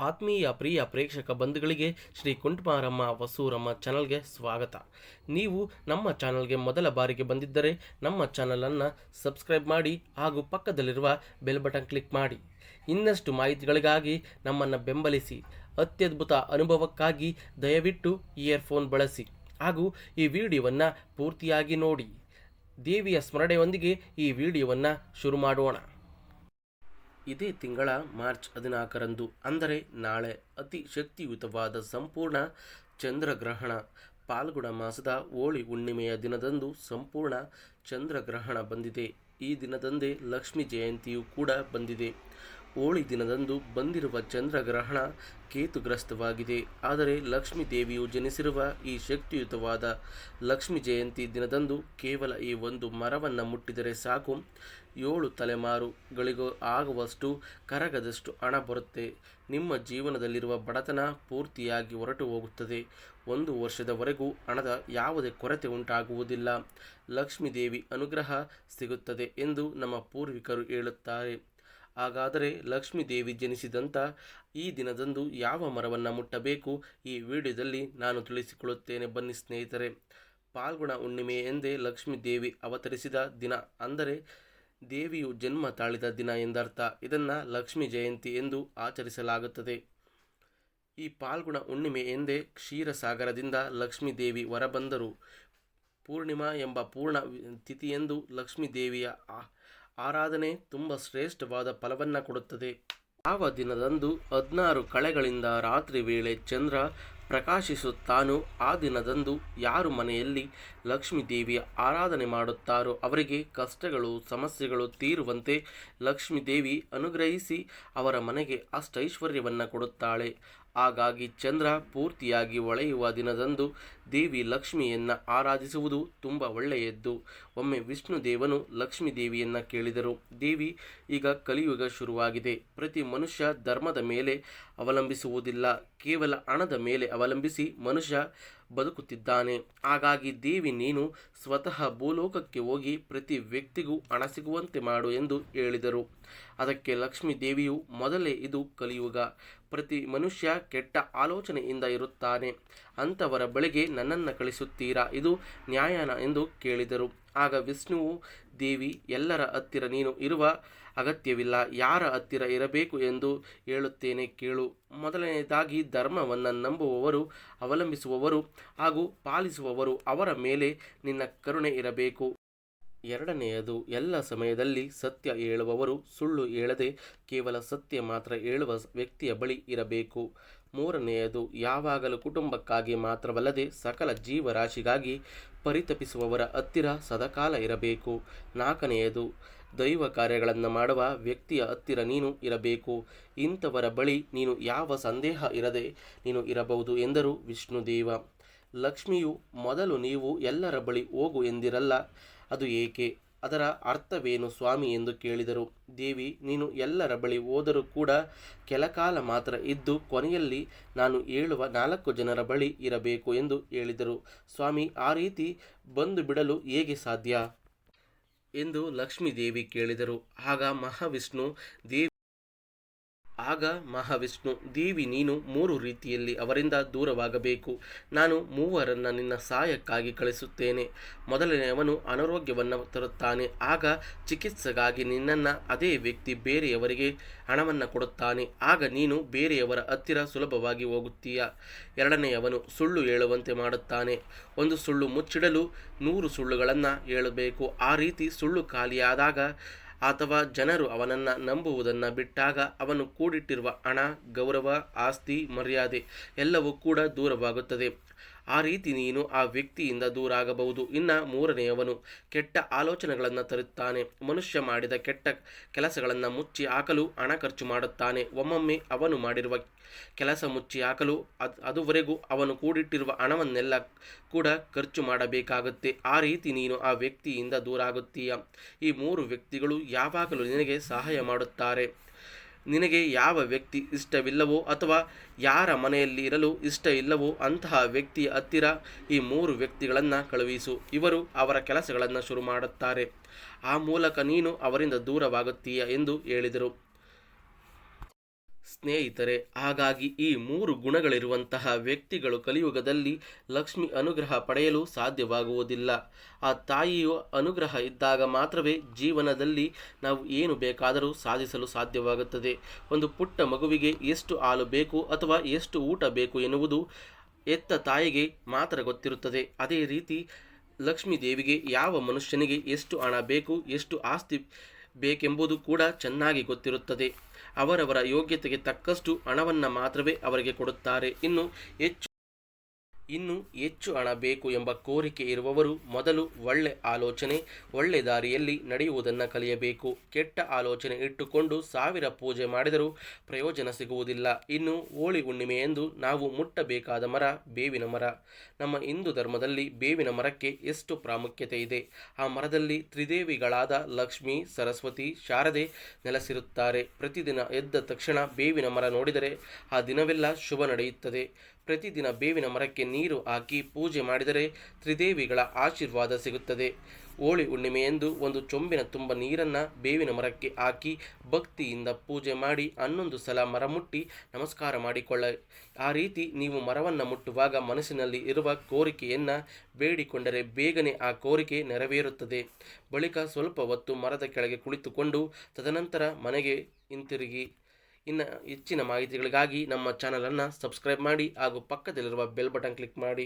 ಆತ್ಮೀಯ ಪ್ರಿಯ ಪ್ರೇಕ್ಷಕ ಬಂಧುಗಳಿಗೆ ಶ್ರೀ ಕುಂಟಮಾರಮ್ಮ ವಸೂರಮ್ಮ ಚಾನಲ್ಗೆ ಸ್ವಾಗತ. ನೀವು ನಮ್ಮ ಚಾನಲ್ಗೆ ಮೊದಲ ಬಾರಿಗೆ ಬಂದಿದ್ದರೆ ನಮ್ಮ ಚಾನಲನ್ನು ಸಬ್ಸ್ಕ್ರೈಬ್ ಮಾಡಿ ಹಾಗೂ ಪಕ್ಕದಲ್ಲಿರುವ ಬೆಲ್ ಬಟನ್ ಕ್ಲಿಕ್ ಮಾಡಿ. ಇನ್ನಷ್ಟು ಮಾಹಿತಿಗಳಿಗಾಗಿ ನಮ್ಮನ್ನು ಬೆಂಬಲಿಸಿ. ಅತ್ಯದ್ಭುತ ಅನುಭವಕ್ಕಾಗಿ ದಯವಿಟ್ಟು ಇಯರ್ಫೋನ್ ಬಳಸಿ ಹಾಗೂ ಈ ವಿಡಿಯೋವನ್ನು ಪೂರ್ತಿಯಾಗಿ ನೋಡಿ. ದೇವಿಯ ಸ್ಮರಣೆಯೊಂದಿಗೆ ಈ ವಿಡಿಯೋವನ್ನು ಶುರು ಮಾಡೋಣ. ಇದೇ ತಿಂಗಳ ಮಾರ್ಚ್ 14ರಂದು ಅಂದರೆ ನಾಳೆ ಅತಿ ಶಕ್ತಿಯುತವಾದ ಸಂಪೂರ್ಣ ಚಂದ್ರಗ್ರಹಣ. ಪಾಲ್ಗುಣ ಮಾಸದ ಹೋಳಿ ಹುಣ್ಣಿಮೆಯ ದಿನದಂದು ಸಂಪೂರ್ಣ ಚಂದ್ರಗ್ರಹಣ ಬಂದಿದೆ. ಈ ದಿನದಂದೇ ಲಕ್ಷ್ಮೀ ಜಯಂತಿಯು ಕೂಡ ಬಂದಿದೆ. ಹೋಳಿ ದಿನದಂದು ಬಂದಿರುವ ಚಂದ್ರಗ್ರಹಣ ಕೇತುಗ್ರಸ್ತವಾಗಿದೆ. ಆದರೆ ಲಕ್ಷ್ಮೀ ದೇವಿಯು ಜನಿಸಿರುವ ಈ ಶಕ್ತಿಯುತವಾದ ಲಕ್ಷ್ಮೀ ಜಯಂತಿ ದಿನದಂದು ಕೇವಲ ಈ ಒಂದು ಮರವನ್ನು ಮುಟ್ಟಿದರೆ ಸಾಕು, 7 ತಲೆಮಾರುಗಳಿಗೂ ಆಗುವಷ್ಟು ಕರಗದಷ್ಟು ಹಣ ಬರುತ್ತೆ. ನಿಮ್ಮ ಜೀವನದಲ್ಲಿರುವ ಬಡತನ ಪೂರ್ತಿಯಾಗಿ ಹೊರಟು ಹೋಗುತ್ತದೆ. 1 ವರ್ಷದವರೆಗೂ ಹಣದ ಯಾವುದೇ ಕೊರತೆ ಉಂಟಾಗುವುದಿಲ್ಲ. ಲಕ್ಷ್ಮೀ ದೇವಿ ಅನುಗ್ರಹ ಸಿಗುತ್ತದೆ ಎಂದು ನಮ್ಮ ಪೂರ್ವಿಕರು ಹೇಳುತ್ತಾರೆ. ಹಾಗಾದರೆ ಲಕ್ಷ್ಮೀ ದೇವಿ ಜನಿಸಿದಂಥ ಈ ದಿನದಂದು ಯಾವ ಮರವನ್ನು ಮುಟ್ಟಬೇಕು ಈ ವಿಡಿಯೋದಲ್ಲಿ ನಾನು ತಿಳಿಸಿಕೊಳ್ಳುತ್ತೇನೆ. ಬನ್ನಿ ಸ್ನೇಹಿತರೆ. ಪಾಲ್ಗುಣ ಹುಣ್ಣಿಮೆ ಎಂದೇ ಲಕ್ಷ್ಮೀ ದೇವಿ ಅವತರಿಸಿದ ದಿನ, ಅಂದರೆ ದೇವಿಯು ಜನ್ಮ ತಾಳಿದ ದಿನ ಎಂದರ್ಥ. ಇದನ್ನು ಲಕ್ಷ್ಮೀ ಜಯಂತಿ ಎಂದು ಆಚರಿಸಲಾಗುತ್ತದೆ. ಈ ಪಾಲ್ಗುಣ ಹುಣ್ಣಿಮೆ ಎಂದೇ ಕ್ಷೀರಸಾಗರದಿಂದ ಲಕ್ಷ್ಮೀ ದೇವಿ ಹೊರಬಂದರು. ಪೂರ್ಣಿಮಾ ಎಂಬ ಪೂರ್ಣ ತಿಥಿಯಂದು ಲಕ್ಷ್ಮೀ ದೇವಿಯ ಆರಾಧನೆ ತುಂಬ ಶ್ರೇಷ್ಠವಾದ ಫಲವನ್ನು ಕೊಡುತ್ತದೆ. ಯಾವ ದಿನದಂದು 16 ಕಳೆಗಳಿಂದ ರಾತ್ರಿ ವೇಳೆ ಚಂದ್ರ ಪ್ರಕಾಶಿಸುತ್ತಾನೋ ಆ ದಿನದಂದು ಯಾರು ಮನೆಯಲ್ಲಿ ಲಕ್ಷ್ಮೀ ದೇವಿಯ ಆರಾಧನೆ ಮಾಡುತ್ತಾರೋ ಅವರಿಗೆ ಕಷ್ಟಗಳು ಸಮಸ್ಯೆಗಳು ತೀರುವಂತೆ ಲಕ್ಷ್ಮೀ ದೇವಿ ಅನುಗ್ರಹಿಸಿ ಅವರ ಮನೆಗೆ ಅಷ್ಟೈಶ್ವರ್ಯವನ್ನು ಕೊಡುತ್ತಾಳೆ. ಹಾಗಾಗಿ ಚಂದ್ರ ಪೂರ್ತಿಯಾಗಿ ಹೊಳೆಯುವ ದಿನದಂದು ದೇವಿ ಲಕ್ಷ್ಮಿಯನ್ನು ಆರಾಧಿಸುವುದು ತುಂಬ ಒಳ್ಳೆಯದ್ದು. ಒಮ್ಮೆ ವಿಷ್ಣು ದೇವನು ಲಕ್ಷ್ಮೀ ದೇವಿಯನ್ನು ಕೇಳಿದರು, ದೇವಿ, ಈಗ ಕಲಿಯುಗ ಶುರುವಾಗಿದೆ. ಪ್ರತಿ ಮನುಷ್ಯ ಧರ್ಮದ ಮೇಲೆ ಅವಲಂಬಿಸುವುದಿಲ್ಲ, ಕೇವಲ ಹಣದ ಮೇಲೆ ಅವಲಂಬಿಸಿ ಮನುಷ್ಯ ಬದುಕುತ್ತಿದ್ದಾನೆ. ಹಾಗಾಗಿ ದೇವಿ, ನೀನು ಸ್ವತಃ ಭೂಲೋಕಕ್ಕೆ ಹೋಗಿ ಪ್ರತಿ ವ್ಯಕ್ತಿಗೂ ಹಣ ಸಿಗುವಂತೆ ಮಾಡು ಎಂದು ಹೇಳಿದರು. ಅದಕ್ಕೆ ಲಕ್ಷ್ಮೀ ದೇವಿಯು, ಮೊದಲೇ ಇದು ಕಲಿಯುಗ, ಪ್ರತಿ ಮನುಷ್ಯ ಕೆಟ್ಟ ಆಲೋಚನೆಯಿಂದ ಇರುತ್ತಾನೆ. ಅಂಥವರ ಬಳಿಗೆ ನನ್ನನ್ನು ಕಳಿಸುತ್ತೀರಾ? ಇದು ನ್ಯಾಯನ ಎಂದು ಕೇಳಿದರು. ಆಗ ವಿಷ್ಣುವು, ದೇವಿ, ಎಲ್ಲರ ಹತ್ತಿರ ನೀನು ಇರುವ ಅಗತ್ಯವಿಲ್ಲ, ಯಾರ ಹತ್ತಿರ ಇರಬೇಕು ಎಂದು ಹೇಳುತ್ತೇನೆ ಕೇಳು. ಮೊದಲನೆಯದಾಗಿ ಧರ್ಮವನ್ನು ನಂಬುವವರು, ಅವಲಂಬಿಸುವವರು ಹಾಗೂ ಪಾಲಿಸುವವರು, ಅವರ ಮೇಲೆ ನಿನ್ನ ಕರುಣೆ ಇರಬೇಕು. ಎರಡನೆಯದು, ಎಲ್ಲ ಸಮಯದಲ್ಲಿ ಸತ್ಯ ಹೇಳುವವರು, ಸುಳ್ಳು ಹೇಳದೆ ಕೇವಲ ಸತ್ಯ ಮಾತ್ರ ಹೇಳುವ ವ್ಯಕ್ತಿಯ ಬಳಿ ಇರಬೇಕು. ಮೂರನೆಯದು, ಯಾವಾಗಲೂ ಕುಟುಂಬಕ್ಕಾಗಿ ಮಾತ್ರವಲ್ಲದೆ ಸಕಲ ಜೀವರಾಶಿಗಾಗಿ ಪರಿತಪಿಸುವವರ ಹತ್ತಿರ ಸದಾಕಾಲ ಇರಬೇಕು. ನಾಲ್ಕನೆಯದು, ದೈವ ಕಾರ್ಯಗಳನ್ನು ಮಾಡುವ ವ್ಯಕ್ತಿಯ ಹತ್ತಿರ ನೀನು ಇರಬೇಕು. ಇಂಥವರ ಬಳಿ ನೀನು ಯಾವ ಸಂದೇಹ ಇರದೆ ನೀನು ಇರಬಹುದು ಎಂದರು ವಿಷ್ಣುದೇವ. ಲಕ್ಷ್ಮಿಯು, ಮೊದಲು ನೀವು ಎಲ್ಲರ ಬಳಿ ಹೋಗು ಎಂದಿರಲ್ಲ, ಅದು ಏಕೆ? ಅದರ ಅರ್ಥವೇನು ಸ್ವಾಮಿ ಎಂದು ಕೇಳಿದರು. ದೇವಿ, ನೀನು ಎಲ್ಲರ ಬಳಿ ಹೋದರೂ ಕೂಡ ಕೆಲಕಾಲ ಮಾತ್ರ ಇದ್ದು ಕೊನೆಯಲ್ಲಿ ನಾನು ಹೇಳುವ 4 ಜನರ ಬಳಿ ಇರಬೇಕು ಎಂದು ಹೇಳಿದರು. ಸ್ವಾಮಿ, ಆ ರೀತಿ ಬಂದು ಬಿಡಲು ಹೇಗೆ ಸಾಧ್ಯ ಎಂದು ಲಕ್ಷ್ಮೀ ದೇವಿ ಕೇಳಿದರು. ಆಗ ಮಹಾವಿಷ್ಣು, ದೇವಿ, ನೀನು 3 ರೀತಿಯಲ್ಲಿ ಅವರಿಂದ ದೂರವಾಗಬೇಕು. ನಾನು 3 ನಿನ್ನ ಸಹಾಯಕ್ಕಾಗಿ ಕಳಿಸುತ್ತೇನೆ. ಮೊದಲನೆಯವನು ಅನಾರೋಗ್ಯವನ್ನು ತರುತ್ತಾನೆ. ಆಗ ಚಿಕಿತ್ಸೆಗಾಗಿ ನಿನ್ನನ್ನು ಅದೇ ವ್ಯಕ್ತಿ ಬೇರೆಯವರಿಗೆ ಹಣವನ್ನು ಕೊಡುತ್ತಾನೆ. ಆಗ ನೀನು ಬೇರೆಯವರ ಹತ್ತಿರ ಸುಲಭವಾಗಿ ಹೋಗುತ್ತೀಯ. ಎರಡನೆಯವನು ಸುಳ್ಳು ಹೇಳುವಂತೆ ಮಾಡುತ್ತಾನೆ. ಒಂದು ಸುಳ್ಳು ಮುಚ್ಚಿಡಲು 100 ಸುಳ್ಳುಗಳನ್ನು ಹೇಳಬೇಕು. ಆ ರೀತಿ ಸುಳ್ಳು ಖಾಲಿಯಾದಾಗ ಅಥವಾ ಜನರು ಅವನನ್ನು ನಂಬುವುದನ್ನು ಬಿಟ್ಟಾಗ ಅವನು ಕೂಡಿಟ್ಟಿರುವ ಹಣ, ಗೌರವ, ಆಸ್ತಿ, ಮರ್ಯಾದೆ ಎಲ್ಲವೂ ಕೂಡ ದೂರವಾಗುತ್ತದೆ. ಆ ರೀತಿ ನೀನು ಆ ವ್ಯಕ್ತಿಯಿಂದ ದೂರ ಆಗಬಹುದು. ಇನ್ನು ಮೂರನೆಯವನು ಕೆಟ್ಟ ಆಲೋಚನೆಗಳನ್ನು ತರುತ್ತಾನೆ. ಮನುಷ್ಯ ಮಾಡಿದ ಕೆಟ್ಟ ಕೆಲಸಗಳನ್ನು ಮುಚ್ಚಿ ಹಾಕಲು ಹಣ ಖರ್ಚು ಮಾಡುತ್ತಾನೆ. ಒಮ್ಮೊಮ್ಮೆ ಅವನು ಮಾಡಿರುವ ಕೆಲಸ ಮುಚ್ಚಿ ಹಾಕಲು ಅದುವರೆಗೂ ಅವನು ಕೂಡಿಟ್ಟಿರುವ ಹಣವನ್ನೆಲ್ಲ ಕೂಡ ಖರ್ಚು ಮಾಡಬೇಕಾಗುತ್ತೆ. ಆ ರೀತಿ ನೀನು ಆ ವ್ಯಕ್ತಿಯಿಂದ ದೂರ ಆಗುತ್ತೀಯ. ಈ 3 ವ್ಯಕ್ತಿಗಳು ಯಾವಾಗಲೂ ನಿನಗೆ ಸಹಾಯ ಮಾಡುತ್ತಾರೆ. ನಿನಗೆ ಯಾವ ವ್ಯಕ್ತಿ ಇಷ್ಟವಿಲ್ಲವೋ ಅಥವಾ ಯಾರ ಮನೆಯಲ್ಲಿ ಇರಲು ಇಷ್ಟ ಇಲ್ಲವೋ ಅಂತಹ ವ್ಯಕ್ತಿಯ ಹತ್ತಿರ ಈ 3 ವ್ಯಕ್ತಿಗಳನ್ನು ಕಳುಹಿಸು. ಇವರು ಅವರ ಕೆಲಸಗಳನ್ನು ಶುರು ಮಾಡುತ್ತಾರೆ. ಆ ಮೂಲಕ ನೀನು ಅವರಿಂದ ದೂರವಾಗುತ್ತೀಯ ಎಂದು ಹೇಳಿದರು. ಸ್ನೇಹಿತರೆ, ಹಾಗಾಗಿ ಈ 3 ಗುಣಗಳಿರುವಂತಹ ವ್ಯಕ್ತಿಗಳು ಕಲಿಯುಗದಲ್ಲಿ ಲಕ್ಷ್ಮಿ ಅನುಗ್ರಹ ಪಡೆಯಲು ಸಾಧ್ಯವಾಗುವುದಿಲ್ಲ. ಆ ತಾಯಿಯ ಅನುಗ್ರಹ ಇದ್ದಾಗ ಮಾತ್ರವೇ ಜೀವನದಲ್ಲಿ ನಾವು ಏನು ಬೇಕಾದರೂ ಸಾಧಿಸಲು ಸಾಧ್ಯವಾಗುತ್ತದೆ. ಒಂದು ಪುಟ್ಟ ಮಗುವಿಗೆ ಎಷ್ಟು ಹಾಲು ಬೇಕು ಅಥವಾ ಎಷ್ಟು ಊಟ ಬೇಕು ಎನ್ನುವುದು ಹೆತ್ತ ತಾಯಿಗೆ ಮಾತ್ರ ಗೊತ್ತಿರುತ್ತದೆ. ಅದೇ ರೀತಿ ಲಕ್ಷ್ಮೀ ದೇವಿಗೆ ಯಾವ ಮನುಷ್ಯನಿಗೆ ಎಷ್ಟು ಹಣ ಬೇಕು, ಎಷ್ಟು ಆಸ್ತಿ ಬೇಕೆಂಬುದು ಕೂಡ ಚೆನ್ನಾಗಿ ಗೊತ್ತಿರುತ್ತದೆ. ಅವರವರ ಯೋಗ್ಯತೆಗೆ ತಕ್ಕಷ್ಟು ಹಣವನ್ನು ಮಾತ್ರವೇ ಅವರಿಗೆ ಕೊಡುತ್ತಾರೆ. ಇನ್ನು ಹೆಚ್ಚು ಹಣ ಬೇಕು ಎಂಬ ಕೋರಿಕೆ ಇರುವವರು ಮೊದಲು ಒಳ್ಳೆ ದಾರಿಯಲ್ಲಿ ನಡೆಯುವುದನ್ನು ಕಲಿಯಬೇಕು. ಕೆಟ್ಟ ಆಲೋಚನೆ ಇಟ್ಟುಕೊಂಡು 1000 ಪೂಜೆ ಮಾಡಿದರೂ ಪ್ರಯೋಜನ ಸಿಗುವುದಿಲ್ಲ. ಇನ್ನು ಹೋಳಿ ಹುಣ್ಣಿಮೆಯಂದು ನಾವು ಮುಟ್ಟಬೇಕಾದ ಮರ ಬೇವಿನ ಮರ. ನಮ್ಮ ಹಿಂದೂ ಧರ್ಮದಲ್ಲಿ ಬೇವಿನ ಮರಕ್ಕೆ ಎಷ್ಟು ಪ್ರಾಮುಖ್ಯತೆ ಇದೆ. ಆ ಮರದಲ್ಲಿ ತ್ರಿದೇವಿಗಳಾದ ಲಕ್ಷ್ಮಿ, ಸರಸ್ವತಿ, ಶಾರದೆ ನೆಲೆಸಿರುತ್ತಾರೆ. ಪ್ರತಿದಿನ ಎದ್ದ ತಕ್ಷಣ ಬೇವಿನ ಮರ ನೋಡಿದರೆ ಆ ದಿನವೆಲ್ಲ ಶುಭ ನಡೆಯುತ್ತದೆ. ಪ್ರತಿದಿನ ಬೇವಿನ ಮರಕ್ಕೆ ನೀರು ಹಾಕಿ ಪೂಜೆ ಮಾಡಿದರೆ ತ್ರಿದೇವಿಗಳ ಆಶೀರ್ವಾದ ಸಿಗುತ್ತದೆ. ಹೋಳಿ ಹುಣ್ಣಿಮೆಯಂದು ಒಂದು ಚೊಂಬಿನ ತುಂಬ ನೀರನ್ನು ಬೇವಿನ ಮರಕ್ಕೆ ಹಾಕಿ ಭಕ್ತಿಯಿಂದ ಪೂಜೆ ಮಾಡಿ 11 ಸಲ ಮರ ಮುಟ್ಟಿ ನಮಸ್ಕಾರ ಮಾಡಿಕೊಳ್ಳಿ. ಆ ರೀತಿ ನೀವು ಮರವನ್ನು ಮುಟ್ಟುವಾಗ ಮನಸ್ಸಿನಲ್ಲಿ ಇರುವ ಕೋರಿಕೆಯನ್ನು ಬೇಡಿಕೊಂಡರೆ ಬೇಗನೆ ಆ ಕೋರಿಕೆ ನೆರವೇರುತ್ತದೆ. ಬಳಿಕ ಸ್ವಲ್ಪ ಹೊತ್ತು ಮರದ ಕೆಳಗೆ ಕುಳಿತುಕೊಂಡು ತದನಂತರ ಮನೆಗೆ ಹಿಂತಿರುಗಿ. ಇನ್ನು ಹೆಚ್ಚಿನ ಮಾಹಿತಿಗಳಿಗಾಗಿ ನಮ್ಮ ಚಾನಲನ್ನು ಸಬ್ಸ್ಕ್ರೈಬ್ ಮಾಡಿ ಹಾಗೂ ಪಕ್ಕದಲ್ಲಿರುವ ಬೆಲ್ ಬಟನ್ ಕ್ಲಿಕ್ ಮಾಡಿ.